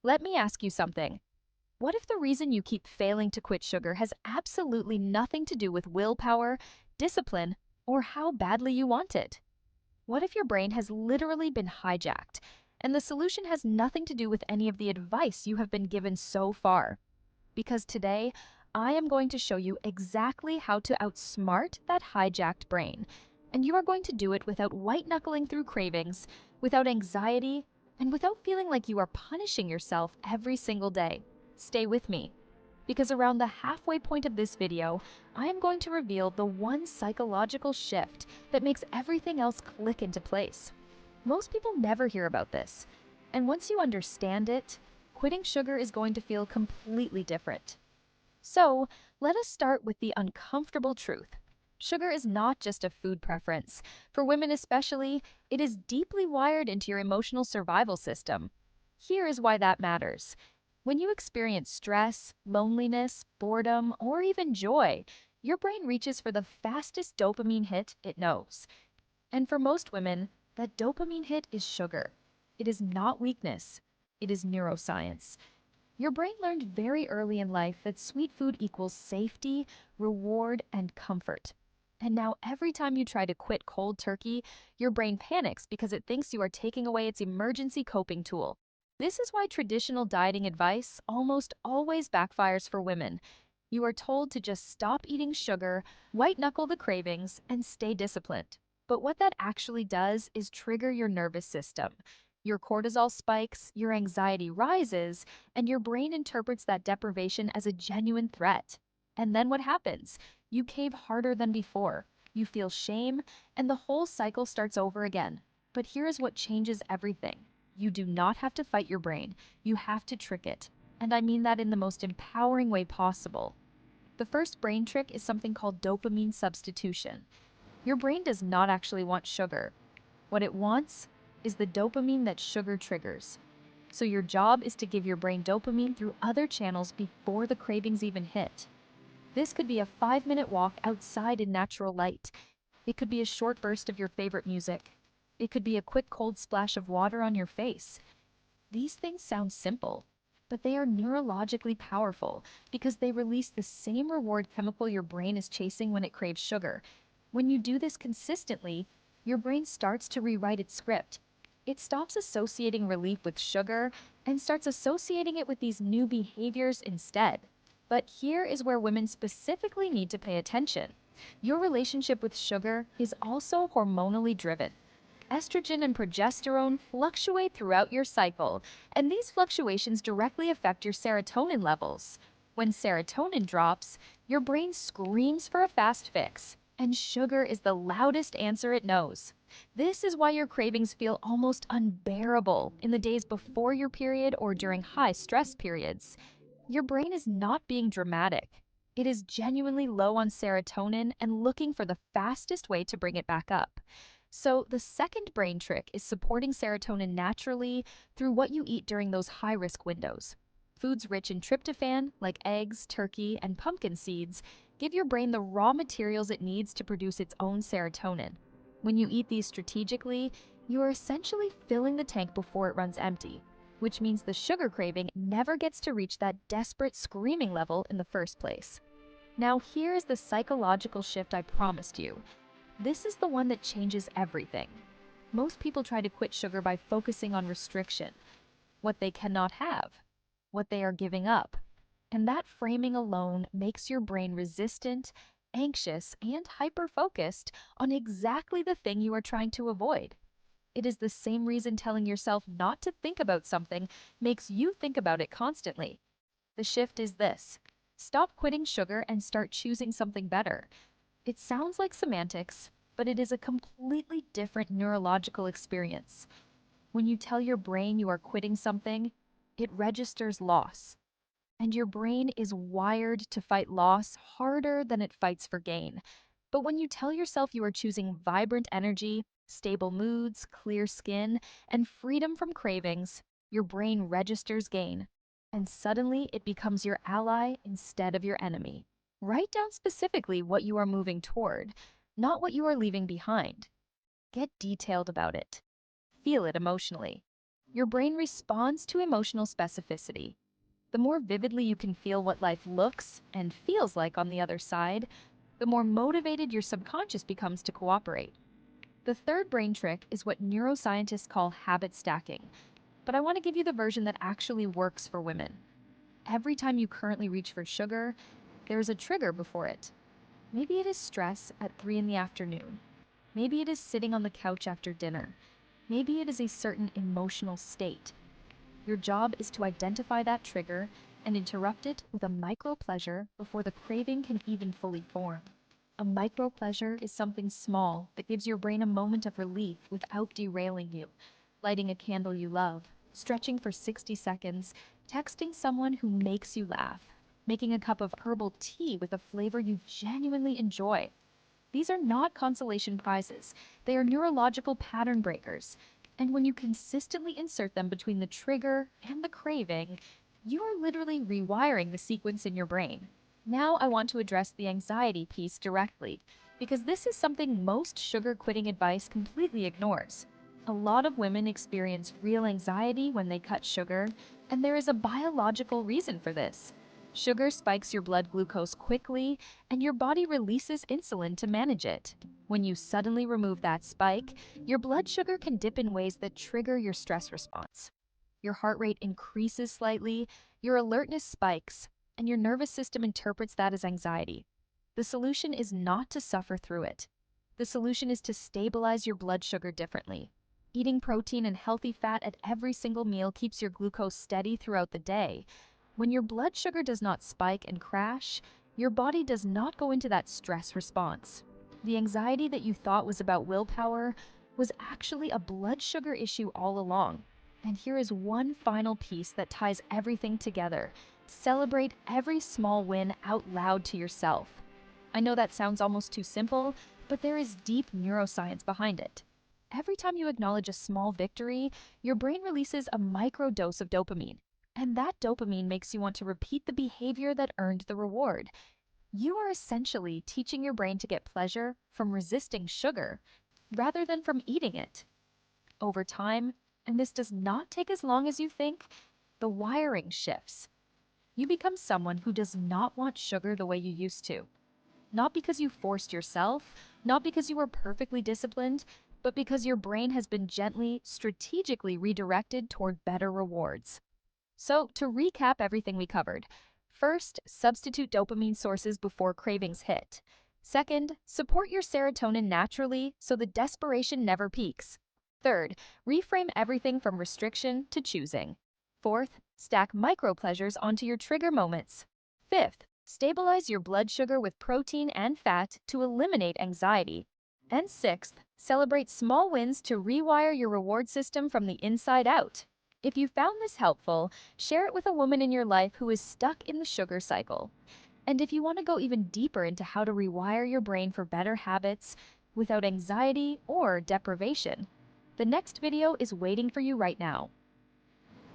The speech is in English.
Let me ask you something. What if the reason you keep failing to quit sugar has absolutely nothing to do with willpower, discipline, or how badly you want it? What if your brain has literally been hijacked, and the solution has nothing to do with any of the advice you have been given so far? Because today, I am going to show you exactly how to outsmart that hijacked brain. And you are going to do it without white knuckling through cravings, without anxiety, and without feeling like you are punishing yourself every single day. Stay with me, because around the halfway point of this video, I am going to reveal the one psychological shift that makes everything else click into place. Most people never hear about this, and once you understand it, quitting sugar is going to feel completely different. So, let us start with the uncomfortable truth. Sugar is not just a food preference. For women especially, it is deeply wired into your emotional survival system. Here is why that matters. When you experience stress, loneliness, boredom, or even joy, your brain reaches for the fastest dopamine hit it knows. And for most women, that dopamine hit is sugar. It is not weakness, it is neuroscience. Your brain learned very early in life that sweet food equals safety, reward, and comfort. And now every time you try to quit cold turkey, your brain panics because it thinks you are taking away its emergency coping tool. This is why traditional dieting advice almost always backfires for women. You are told to just stop eating sugar, white knuckle the cravings, and stay disciplined. But what that actually does is trigger your nervous system. Your cortisol spikes, your anxiety rises, and your brain interprets that deprivation as a genuine threat. And then what happens? You cave harder than before. You feel shame, and the whole cycle starts over again. But here is what changes everything. You do not have to fight your brain. You have to trick it. And I mean that in the most empowering way possible. The first brain trick is something called dopamine substitution. Your brain does not actually want sugar. What it wants is the dopamine that sugar triggers. So your job is to give your brain dopamine through other channels before the cravings even hit. This could be a 5-minute walk outside in natural light. It could be a short burst of your favorite music. It could be a quick cold splash of water on your face. These things sound simple, but they are neurologically powerful because they release the same reward chemical your brain is chasing when it craves sugar. When you do this consistently, your brain starts to rewrite its script. It stops associating relief with sugar and starts associating it with these new behaviors instead. But here is where women specifically need to pay attention. Your relationship with sugar is also hormonally driven. Estrogen and progesterone fluctuate throughout your cycle, and these fluctuations directly affect your serotonin levels. When serotonin drops, your brain screams for a fast fix, and sugar is the loudest answer it knows. This is why your cravings feel almost unbearable in the days before your period or during high stress periods. Your brain is not being dramatic. It is genuinely low on serotonin and looking for the fastest way to bring it back up. So, the second brain trick is supporting serotonin naturally through what you eat during those high risk windows. Foods rich in tryptophan, like eggs, turkey, and pumpkin seeds, give your brain the raw materials it needs to produce its own serotonin. When you eat these strategically, you are essentially filling the tank before it runs empty, which means the sugar craving never gets to reach that desperate screaming level in the first place. Now, here is the psychological shift I promised you. This is the one that changes everything. Most people try to quit sugar by focusing on restriction, what they cannot have, what they are giving up. And that framing alone makes your brain resistant, anxious, and hyper-focused on exactly the thing you are trying to avoid. It is the same reason telling yourself not to think about something makes you think about it constantly. The shift is this: stop quitting sugar and start choosing something better. It sounds like semantics, but it is a completely different neurological experience. When you tell your brain you are quitting something, it registers loss. And your brain is wired to fight loss harder than it fights for gain. But when you tell yourself you are choosing vibrant energy, stable moods, clear skin, and freedom from cravings, your brain registers gain. And suddenly it becomes your ally instead of your enemy. Write down specifically what you are moving toward, not what you are leaving behind. Get detailed about it. Feel it emotionally. Your brain responds to emotional specificity. The more vividly you can feel what life looks and feels like on the other side, the more motivated your subconscious becomes to cooperate. The third brain trick is what neuroscientists call habit stacking, but I want to give you the version that actually works for women. Every time you currently reach for sugar, there is a trigger before it. Maybe it is stress at 3 in the afternoon. Maybe it is sitting on the couch after dinner. Maybe it is a certain emotional state. Your job is to identify that trigger and interrupt it with a micro pleasure before the craving can even fully form. A micro pleasure is something small that gives your brain a moment of relief without derailing you. Lighting a candle you love, stretching for 60 seconds, texting someone who makes you laugh, making a cup of herbal tea with a flavor you genuinely enjoy. These are not consolation prizes. They are neurological pattern breakers. And when you consistently insert them between the trigger and the craving, you are literally rewiring the sequence in your brain. Now I want to address the anxiety piece directly, because this is something most sugar quitting advice completely ignores. A lot of women experience real anxiety when they cut sugar, and there is a biological reason for this. Sugar spikes your blood glucose quickly, and your body releases insulin to manage it. When you suddenly remove that spike, your blood sugar can dip in ways that trigger your stress response. Your heart rate increases slightly, your alertness spikes, and your nervous system interprets that as anxiety. The solution is not to suffer through it. The solution is to stabilize your blood sugar differently. Eating protein and healthy fat at every single meal keeps your glucose steady throughout the day. When your blood sugar does not spike and crash, your body does not go into that stress response. The anxiety that you thought was about willpower was actually a blood sugar issue all along. And here is one final piece that ties everything together. Celebrate every small win out loud to yourself. I know that sounds almost too simple, but there is deep neuroscience behind it. Every time you acknowledge a small victory, your brain releases a micro dose of dopamine. And that dopamine makes you want to repeat the behavior that earned the reward. You are essentially teaching your brain to get pleasure from resisting sugar rather than from eating it. Over time, and this does not take as long as you think, the wiring shifts. You become someone who does not want sugar the way you used to. Not because you forced yourself, not because you were perfectly disciplined, but because your brain has been gently, strategically redirected toward better rewards. So, to recap everything we covered, first, substitute dopamine sources before cravings hit. Second, support your serotonin naturally so the desperation never peaks. Third, reframe everything from restriction to choosing. Fourth, stack micro pleasures onto your trigger moments. Fifth, stabilize your blood sugar with protein and fat to eliminate anxiety. And sixth, celebrate small wins to rewire your reward system from the inside out. If you found this helpful, share it with a woman in your life who is stuck in the sugar cycle. And if you want to go even deeper into how to rewire your brain for better habits without anxiety or deprivation, the next video is waiting for you right now.